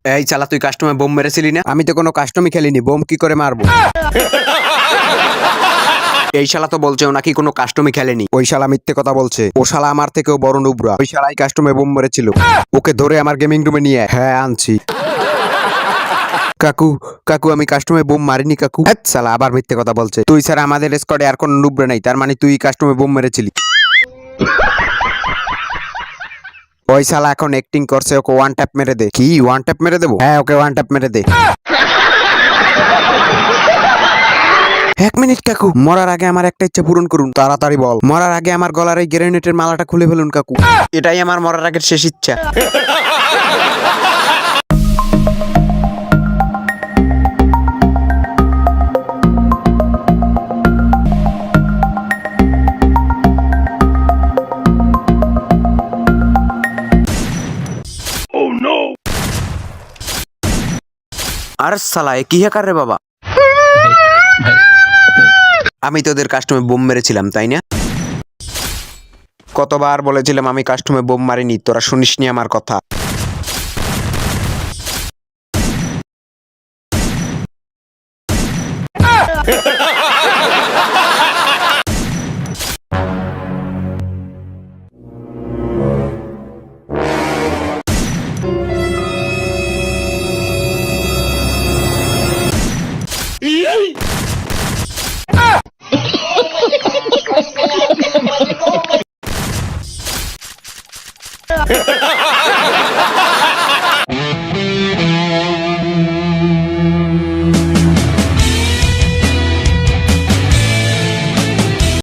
এই শালা, তুই কাস্টমে বোম মেরেছিলি না? আমি তো কোনো কাস্টমই খেলিনি, বোম কি করে মারবো? এই শালা তো বলছে ও নাকি কোনো কাস্টমই খেলেনি। ওই শালা মিথ্যে কথা বলছে। ও শালা আমার থেকেও বড় নুবরা। ওই শালাই কাস্টমে বোম মেরেছিল। ওকে ধরে আমার গেমিং রুমে নিয়ে হ্যাঁ আনছি। কাকু কাকু, আমি কাস্টমে বোম মারিনি কাকু। শালা আবার মিথ্যে কথা বলছে। তুই ছাড়া আমাদের স্কোয়াডে আর কোনো নুবরা নাই, তার মানে তুই কাস্টমে বোম মেরেছিলি। ওই শালা এখন অ্যাক্টিং করছে, ওকে ওয়ান ট্যাপ মেরে দে। কি ওয়ান ট্যাপ মেরে দেবো? হ্যাঁ, ওকে ওয়ান ট্যাপ মেরে দে। 1 মিনিট কাকু, মরার আগে আমার একটা ইচ্ছা পূরণ করুন। তাড়াতাড়ি বল। মরার আগে আমার গলার এই গ্রেনেডের মালাটা খুলে ফেলুন কাকু। এটাই আমার মরার আগের শেষ ইচ্ছা। আর শালা এ কি হ্যাকার রে বাবা? আমি তোদের কাস্টমে বোম মেরেছিলাম তাই না? কতবার বলেছিলাম আমি কাস্টমে বোম মারিনি, তোরা শুনিসনি আমার কথা।